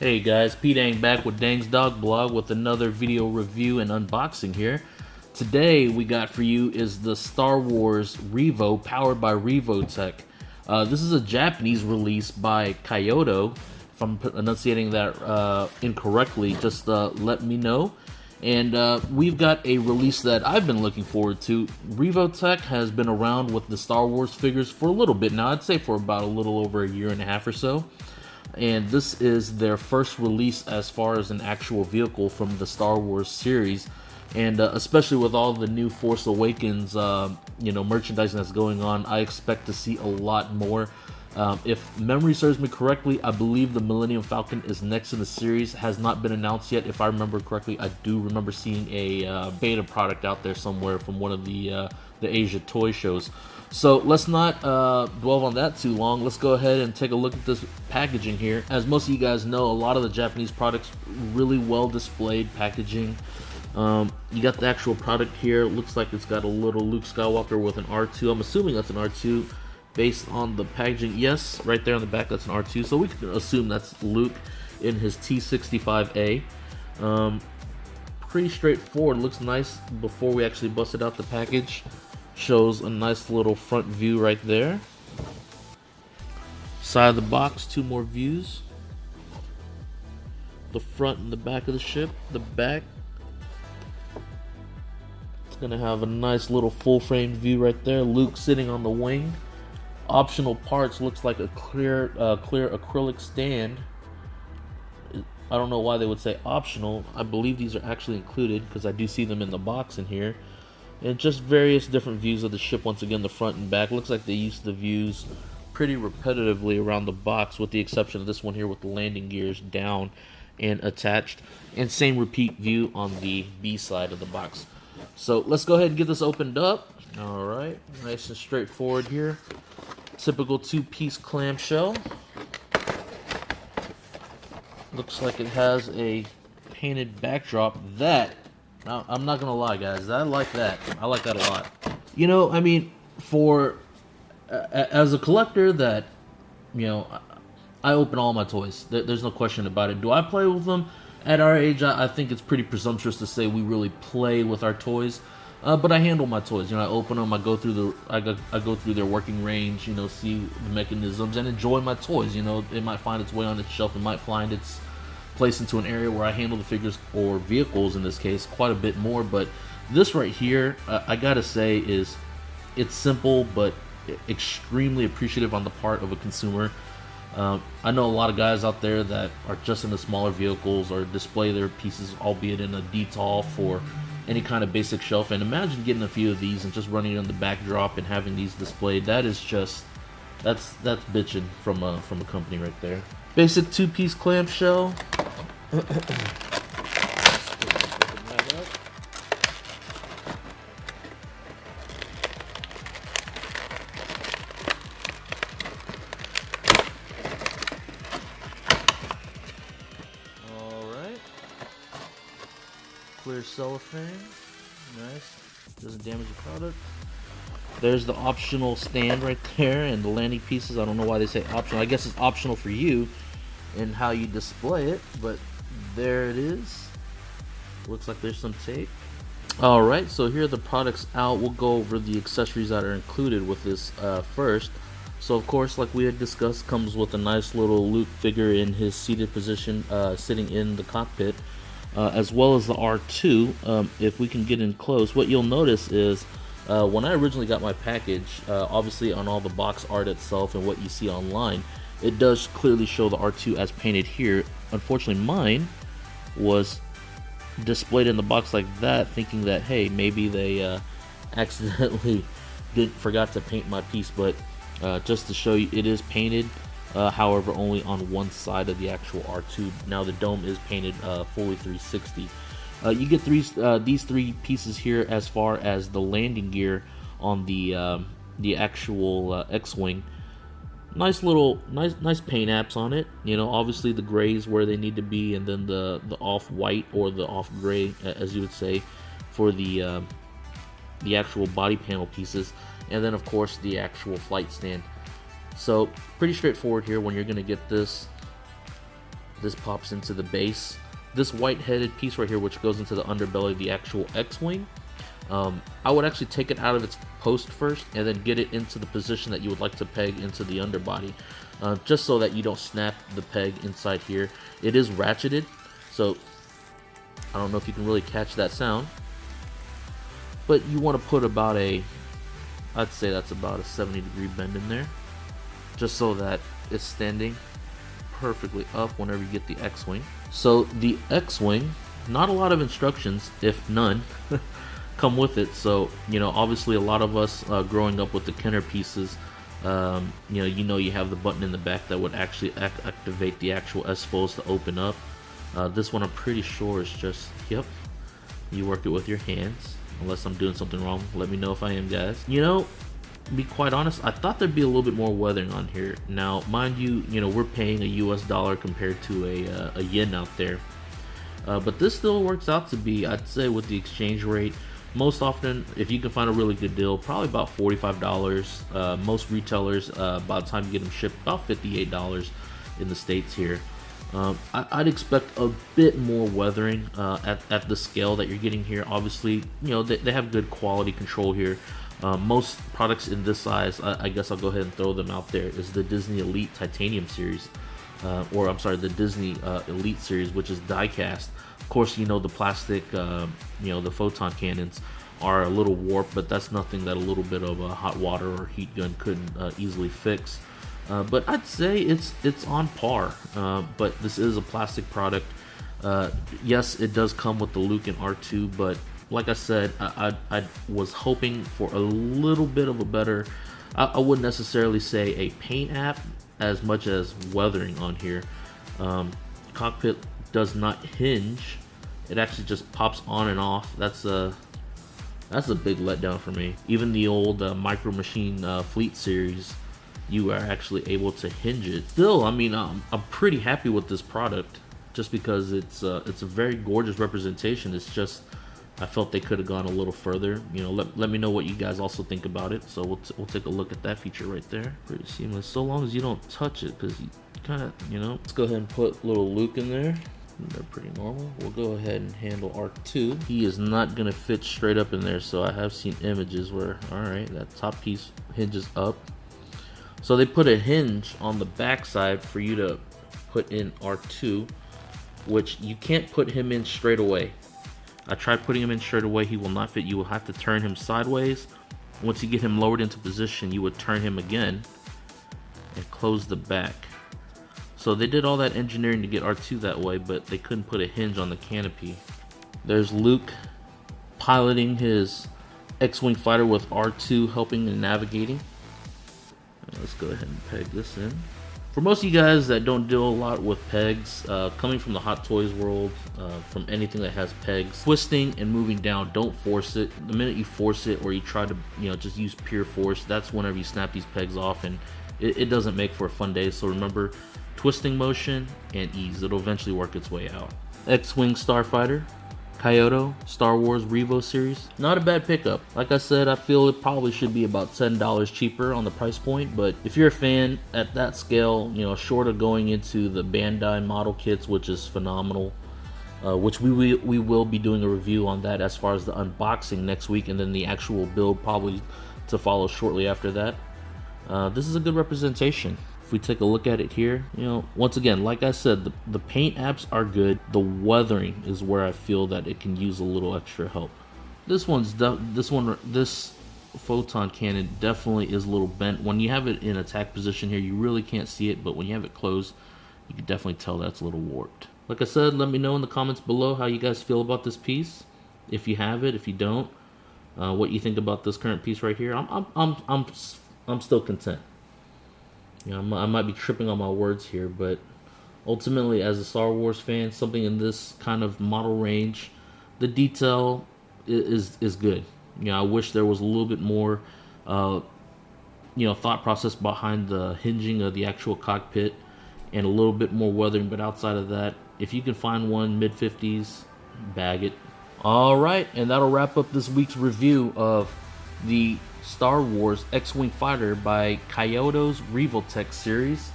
Hey guys, P-Dang back with dangdogblog with another video review and unboxing here. Today we got for you is the Star Wars Revo powered by Revoltech. This is a Japanese release by Kyoto. If I'm enunciating that incorrectly, just let me know. And we've got a release that I've been looking forward to. Revoltech has been around with the Star Wars figures for a little bit now. I'd say for about a little over a year and a half or so. And this is their first release as far as an actual vehicle from the Star Wars series. And especially with all the new Force Awakens, merchandising that's going on, I expect to see a lot more. If memory serves me correctly, I believe the Millennium Falcon is next in the series. Has not been announced yet. If I remember correctly, I do remember seeing a beta product out there somewhere from one of the Asia toy shows. So let's not dwell on that too long. Let's go ahead and take a look at this packaging here. As most of you guys know, a lot of the Japanese products really well displayed packaging. You got the actual product here. It looks like it's got a little Luke Skywalker with an R2. I'm assuming that's an R2 based on the packaging. Yes, right there on the back, that's an R2. So we can assume that's Luke in his T-65A. Pretty straightforward. Looks nice before we actually busted out the package. Shows a nice little front view right there. Side of the box, two more views. The front and the back of the ship. The back, it's gonna have a nice little full frame view right there. Luke sitting on the wing. Optional parts, looks like a clear acrylic stand. I don't know why they would say optional. I believe these are actually included because I do see them in the box in here. And just various different views of the ship. Once again, the front and back. Looks like they used the views pretty repetitively around the box, with the exception of this one here with the landing gears down and attached. And same repeat view on the B side of the box. So let's go ahead and get this opened up. Alright, nice and straightforward here. Typical two-piece clamshell. Looks like it has a painted backdrop. That, now, I'm not gonna lie, guys. I like that. I like that a lot. You know, I mean, for as a collector, that I open all my toys. There's no question about it. Do I play with them? At our age, I think it's pretty presumptuous to say we really play with our toys. But I handle my toys. I open them. I go through their working range. See the mechanisms and enjoy my toys. It might find its way on its shelf. It might find its place into an area where I handle the figures, or vehicles in this case, quite a bit more. But this right here, I gotta say, it's simple but extremely appreciative on the part of a consumer. I know a lot of guys out there that are just into smaller vehicles or display their pieces, albeit in a detail for any kind of basic shelf. And imagine getting a few of these and just running it on the backdrop and having these displayed. That is just, that's bitching from a company right there. Basic two-piece clamshell. Alright. Clear cellophane. Nice. Doesn't damage the product. There's the optional stand right there and the landing pieces. I don't know why they say optional. I guess it's optional for you and how you display it, but there it is. Looks like there's some tape. Alright, so here are the products out. We'll go over the accessories that are included with this first. So of course, like we had discussed, comes with a nice little Luke figure in his seated position, sitting in the cockpit, as well as the R2. If we can get in close, what you'll notice is when I originally got my package, obviously on all the box art itself and what you see online, it does clearly show the R2 as painted here. Unfortunately, mine was displayed in the box like that, thinking that, hey, maybe they accidentally forgot to paint my piece. But just to show you, it is painted, however only on one side of the actual R2. Now the dome is painted fully 360. You get these three pieces here as far as the landing gear on the actual X-Wing. Nice paint apps on it. Obviously the grays where they need to be, and then the off-white or the off-gray, as you would say, for the actual body panel pieces, and then of course the actual flight stand. So pretty straightforward here when you're going to get this. This pops into the base. This white-headed piece right here, which goes into the underbelly, the actual X-Wing, I would actually take it out of its post first and then get it into the position that you would like to peg into the underbody, just so that you don't snap the peg inside here. It is ratcheted, so I don't know if you can really catch that sound, but you want to put about I'd say that's about a 70-degree bend in there, just so that it's standing perfectly up whenever you get the X-Wing. So the X-Wing, not a lot of instructions, if none, come with it. So, you know, obviously a lot of us growing up with the Kenner pieces, you know you have the button in the back that would actually activate the actual S-foils to open up. This one I'm pretty sure is just, yep, you work it with your hands. Unless I'm doing something wrong, let me know if I am, guys. You know, to be quite honest, I thought there'd be a little bit more weathering on here. Now, mind you, we're paying a US dollar compared to a yen out there. But this still works out to be, I'd say, with the exchange rate, most often, if you can find a really good deal, probably about $45. Most retailers, by the time you get them shipped, about $58 in the States here. I'd expect a bit more weathering at the scale that you're getting here. Obviously, they have good quality control here. Most products in this size, I guess I'll go ahead and throw them out there, is the Disney Elite Titanium series, or I'm sorry, the Disney Elite series, which is die-cast. Of course, the plastic, the photon cannons are a little warped, but that's nothing that a little bit of a hot water or heat gun couldn't easily fix. But I'd say it's on par, but this is a plastic product. Yes, it does come with the Luke and R2, but like I said, I was hoping for a little bit of a better, I wouldn't necessarily say a paint app as much as weathering on here. Cockpit does not hinge. It actually just pops on and off. That's a big letdown for me. Even the old Micro Machine Fleet series, you are actually able to hinge it. Still, I mean, I'm pretty happy with this product, just because it's a very gorgeous representation. It's just, I felt they could have gone a little further. Let me know what you guys also think about it. So we'll take a look at that feature right there. Pretty seamless, so long as you don't touch it, because you kind of, Let's go ahead and put little Luke in there. They're pretty normal. We'll go ahead and handle R2. He is not gonna fit straight up in there, so I have seen images where, all right, that top piece hinges up. So they put a hinge on the back side for you to put in R2, which you can't put him in straight away. I tried putting him in straight away. He will not fit. You will have to turn him sideways. Once you get him lowered into position, you would turn him again and close the back. So they did all that engineering to get R2 that way, but they couldn't put a hinge on the canopy. There's Luke piloting his X-Wing fighter with R2 helping and navigating. Let's go ahead and peg this in. For most of you guys that don't deal a lot with pegs, coming from the Hot Toys world, from anything that has pegs, twisting and moving down, don't force it. The minute you force it, or you try to, just use pure force, that's whenever you snap these pegs off, and it doesn't make for a fun day. So remember, twisting motion and ease. It'll eventually work its way out. X-Wing Starfighter, Kyoto, Star Wars Revo series. Not a bad pickup. Like I said, I feel it probably should be about $10 cheaper on the price point, but if you're a fan at that scale, short of going into the Bandai model kits, which is phenomenal, which we will be doing a review on that as far as the unboxing next week, and then the actual build probably to follow shortly after that. This is a good representation. If we take a look at it here, once again, like I said, the paint apps are good. The weathering is where I feel that it can use a little extra help. This photon cannon definitely is a little bent. When you have it in attack position here, you really can't see it, but when you have it closed, you can definitely tell that's a little warped. Like I said, let me know in the comments below how you guys feel about this piece. If you have it, if you don't, what you think about this current piece right here. I'm still content. I might be tripping on my words here, but ultimately, as a Star Wars fan, something in this kind of model range, the detail is good. I wish there was a little bit more, thought process behind the hinging of the actual cockpit, and a little bit more weathering. But outside of that, if you can find one mid-50s, bag it. All right, and that'll wrap up this week's review of the Star Wars X-Wing Fighter by Kyoto's Revoltech series.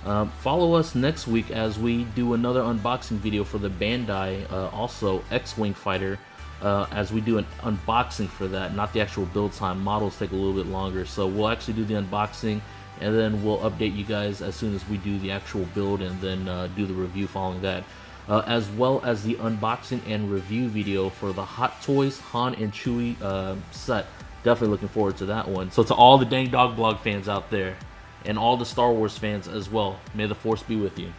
Follow us next week as we do another unboxing video for the Bandai, also X-Wing fighter, as we do an unboxing for that, not the actual build time. Models take a little bit longer, so we'll actually do the unboxing, and then we'll update you guys as soon as we do the actual build, and then do the review following that. As well as the unboxing and review video for the Hot Toys Han and Chewie set. Definitely looking forward to that one. So to all the Dang Dog Blog fans out there, and all the Star Wars fans as well, may the Force be with you.